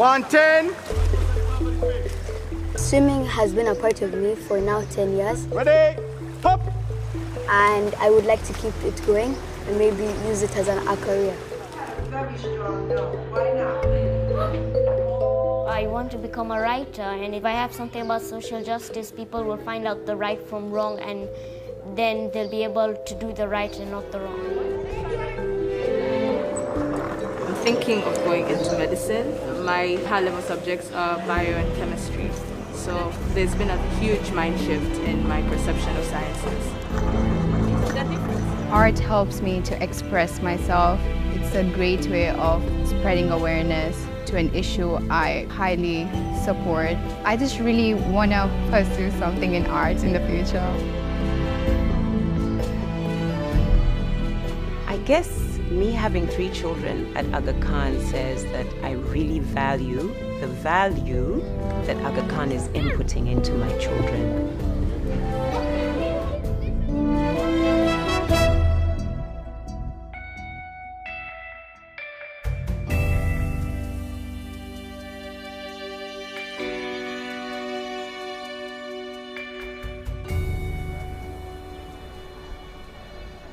110. Swimming has been a part of me for now 10 years. Ready, hop. And I would like to keep it going and maybe use it as a career. I want to become a writer, and if I have something about social justice, people will find out the right from wrong, and then they'll be able to do the right and not the wrong. I'm thinking of going into medicine. My high-level subjects are bio and chemistry. So there's been a huge mind shift in my perception of sciences. Art helps me to express myself. It's a great way of spreading awareness to an issue I highly support. I just really want to pursue something in art in the future. I guess me having 3 children at Agha Khan says that I really value the value that Agha Khan is inputting into my children.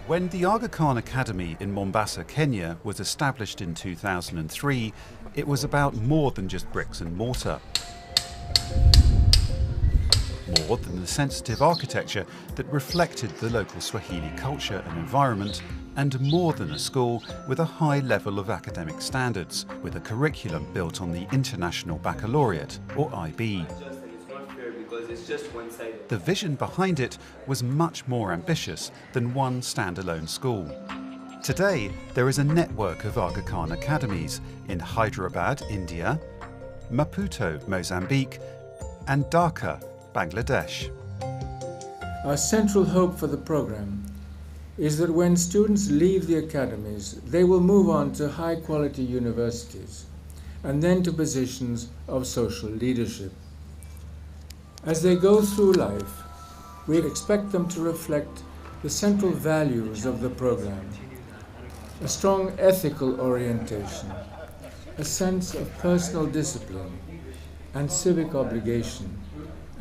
When the Aga Khan Academy in Mombasa, Kenya was established in 2003, it was about more than just bricks and mortar. More than the sensitive architecture that reflected the local Swahili culture and environment, and more than a school with a high level of academic standards, with a curriculum built on the International Baccalaureate, or IB. The vision behind it was much more ambitious than one standalone school. Today, there is a network of Aga Khan academies in Hyderabad, India, Maputo, Mozambique, and Dhaka, Bangladesh. Our central hope for the program is that when students leave the academies, they will move on to high-quality universities and then to positions of social leadership. As they go through life, we expect them to reflect the central values of the program: a strong ethical orientation, a sense of personal discipline and civic obligation,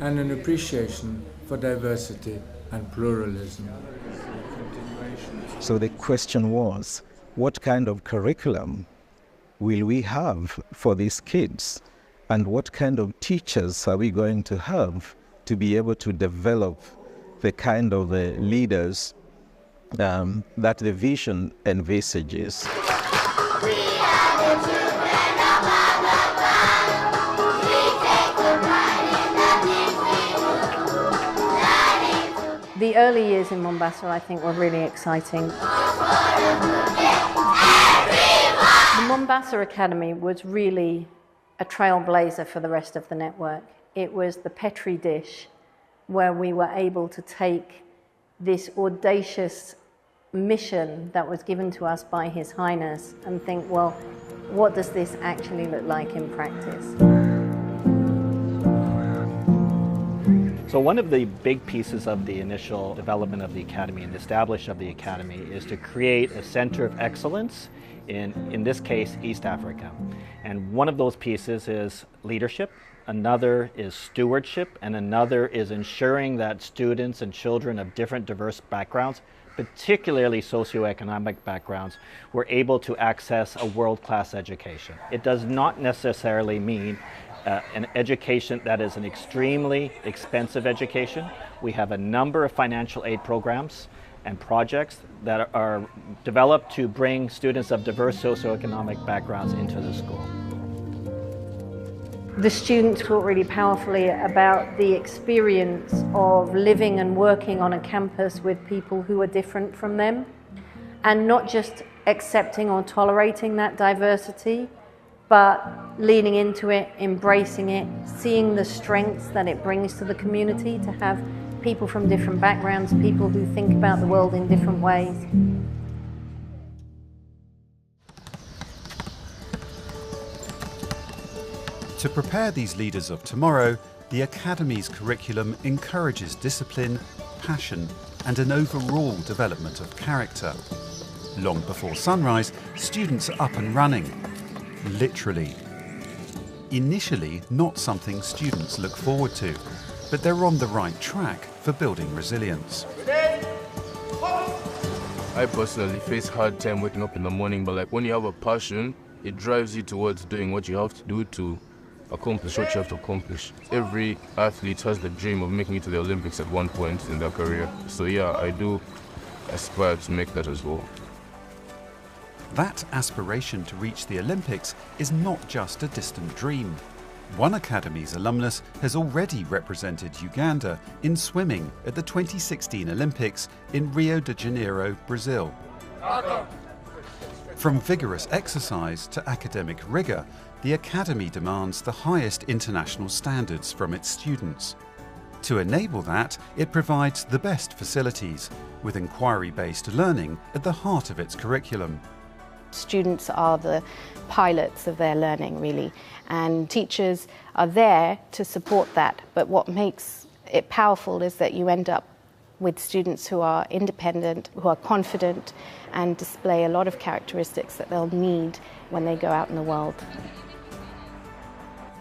and an appreciation for diversity and pluralism. So the question was, what kind of curriculum will we have for these kids? And what kind of teachers are we going to have to be able to develop the kind of leaders that the vision envisages? The early years in Mombasa, I think, were really exciting. The Mombasa Academy was really a trailblazer for the rest of the network. It was the Petri dish where we were able to take this audacious mission that was given to us by His Highness and think, well, what does this actually look like in practice? So one of the big pieces of the initial development of the Academy and the establishment of the Academy is to create a center of excellence in this case, East Africa. And one of those pieces is leadership, another is stewardship, and another is ensuring that students and children of different diverse backgrounds, particularly socioeconomic backgrounds, were able to access a world-class education. It does not necessarily mean an education that is an extremely expensive education. We have a number of financial aid programs and projects that are developed to bring students of diverse socioeconomic backgrounds into the school. The students talk really powerfully about the experience of living and working on a campus with people who are different from them, and not just accepting or tolerating that diversity, but leaning into it, embracing it, seeing the strengths that it brings to the community to have people from different backgrounds, people who think about the world in different ways. To prepare these leaders of tomorrow, the Academy's curriculum encourages discipline, passion, and an overall development of character. Long before sunrise, students are up and running, literally. Initially not something students look forward to, but they're on the right track for building resilience. I personally face hard time waking up in the morning, but like when you have a passion, it drives you towards doing what you have to do to accomplish what you have to accomplish. Every athlete has the dream of making it to the Olympics at one point in their career. So yeah, I do aspire to make that as well. That aspiration to reach the Olympics is not just a distant dream. One Academy's alumnus has already represented Uganda in swimming at the 2016 Olympics in Rio de Janeiro, Brazil. From vigorous exercise to academic rigour, the Academy demands the highest international standards from its students. To enable that, it provides the best facilities, with inquiry-based learning at the heart of its curriculum. Students are the pilots of their learning, really, and teachers are there to support that. But what makes it powerful is that you end up with students who are independent, who are confident, and display a lot of characteristics that they'll need when they go out in the world.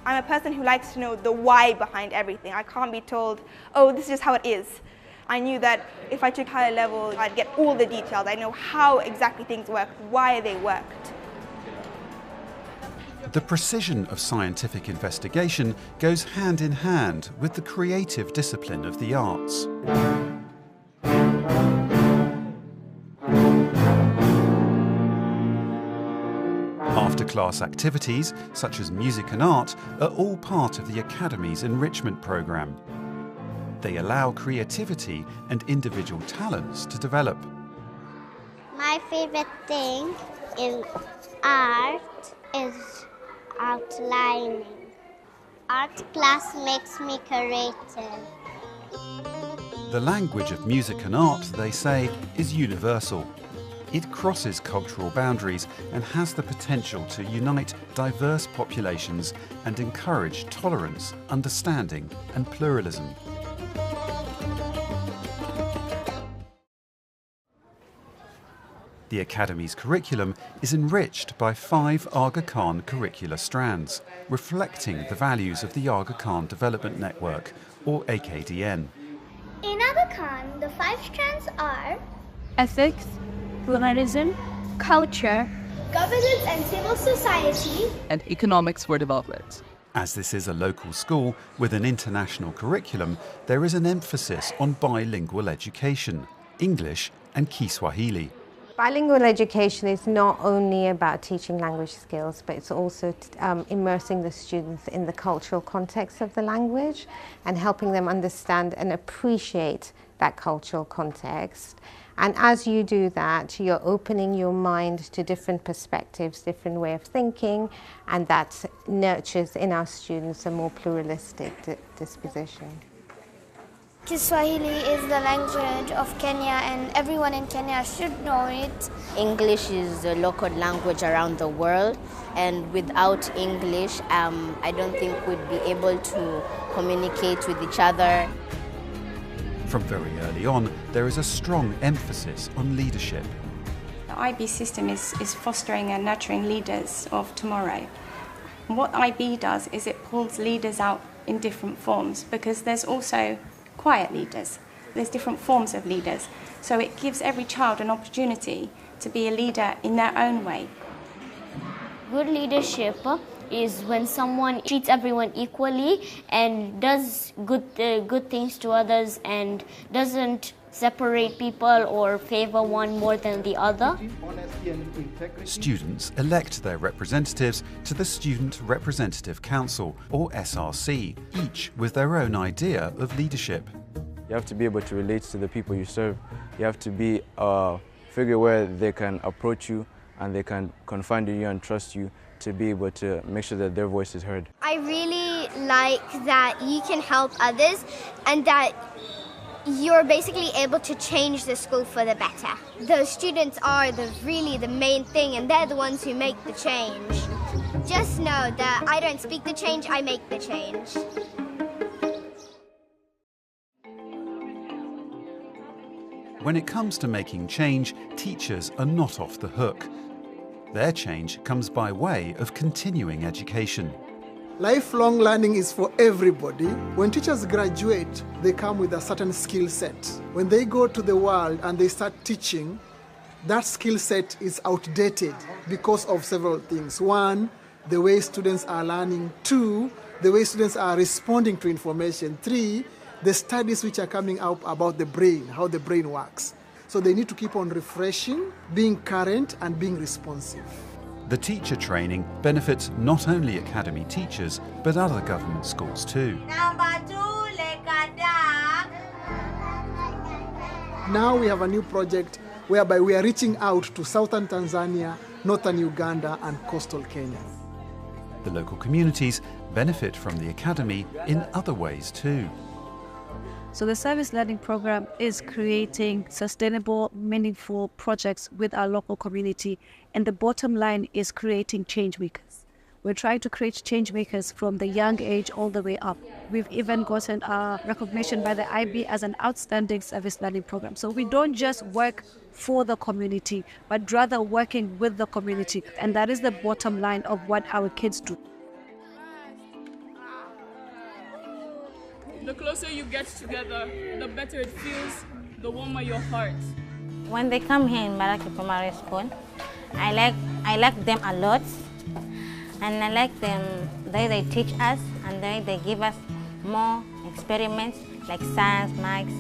I'm a person who likes to know the why behind everything. I can't be told, oh, this is just how it is. I knew that if I took higher level, I'd get all the details. I know how exactly things work, why they worked. The precision of scientific investigation goes hand in hand with the creative discipline of the arts. After-class activities, such as music and art, are all part of the Academy's enrichment programme. They allow creativity and individual talents to develop. My favorite thing in art is outlining. Art class makes me creative. The language of music and art, they say, is universal. It crosses cultural boundaries and has the potential to unite diverse populations and encourage tolerance, understanding and pluralism. The Academy's curriculum is enriched by 5 Aga Khan curricular strands, reflecting the values of the Aga Khan Development Network, or AKDN. In Aga Khan, the 5 strands are ethics, pluralism, culture, governance and civil society, and economics for development. As this is a local school with an international curriculum, there is an emphasis on bilingual education, English and Kiswahili. Bilingual education is not only about teaching language skills, but it's also immersing the students in the cultural context of the language and helping them understand and appreciate that cultural context. And as you do that, you're opening your mind to different perspectives, different way of thinking, and that nurtures in our students a more pluralistic disposition. Kiswahili is the language of Kenya and everyone in Kenya should know it. English is the local language around the world, and without English, I don't think we'd be able to communicate with each other. From very early on, there is a strong emphasis on leadership. The IB system is fostering and nurturing leaders of tomorrow. And what IB does is it pulls leaders out in different forms, because there's also quiet leaders. There's different forms of leaders. So it gives every child an opportunity to be a leader in their own way. Good leadership is when someone treats everyone equally and does good things to others and doesn't separate people or favor one more than the other. Students elect their representatives to the Student Representative Council, or SRC, each with their own idea of leadership. You have to be able to relate to the people you serve. You have to be a figure where they can approach you and they can confide in you and trust you to be able to make sure that their voice is heard. I really like that you can help others and that you're basically able to change the school for the better. The students are really the main thing, and they're the ones who make the change. Just know that I don't speak the change, I make the change. When it comes to making change, teachers are not off the hook. Their change comes by way of continuing education. Lifelong learning is for everybody. When teachers graduate, they come with a certain skill set. When they go to the world and they start teaching, that skill set is outdated because of several things. One, the way students are learning. Two, the way students are responding to information. Three, the studies which are coming out about the brain, how the brain works. So they need to keep on refreshing, being current, and being responsive. The teacher training benefits not only academy teachers, but other government schools too. Now we have a new project whereby we are reaching out to southern Tanzania, northern Uganda, and coastal Kenya. The local communities benefit from the academy in other ways too. So the service learning program is creating sustainable, meaningful projects with our local community. And the bottom line is creating change makers. We're trying to create change makers from the young age all the way up. We've even gotten recognition by the IB as an outstanding service learning program. So we don't just work for the community, but rather working with the community. And that is the bottom line of what our kids do. The closer you get together, the better it feels, the warmer your heart. When they come here in Maraki Primary School, I like them a lot. And I like them the way they teach us and the way they give us more experiments like science, maths,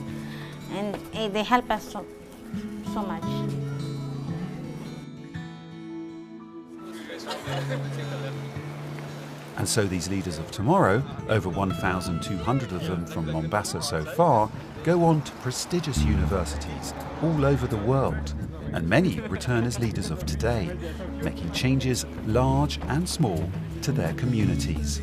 and they help us so much. And so these leaders of tomorrow, over 1,200 of them from Mombasa so far, go on to prestigious universities all over the world. And many return as leaders of today, making changes large and small to their communities.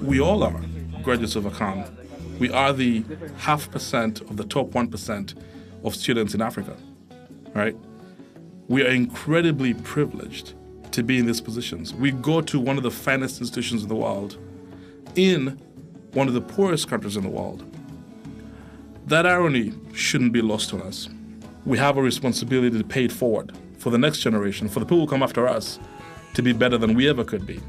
We all are graduates of Agha. We are the 0.5% of the top 1% of students in Africa, right? We are incredibly privileged to be in these positions. We go to one of the finest institutions in the world, in one of the poorest countries in the world. That irony shouldn't be lost on us. We have a responsibility to pay it forward for the next generation, for the people who come after us, to be better than we ever could be.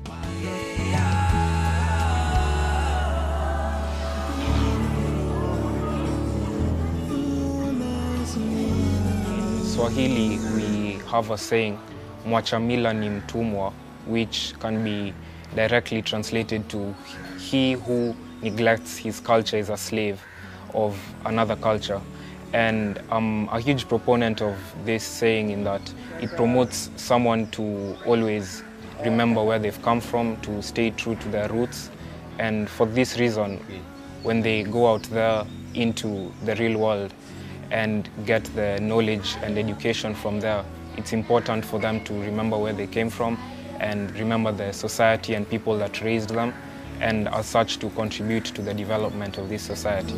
Swahili, we have a saying, mwacha mila ni mtumwa, which can be directly translated to he who neglects his culture is a slave of another culture. And I'm a huge proponent of this saying in that it promotes someone to always remember where they've come from, to stay true to their roots. And for this reason, when they go out there into the real world and get the knowledge and education from there, it's important for them to remember where they came from and remember the society and people that raised them, and as such to contribute to the development of this society.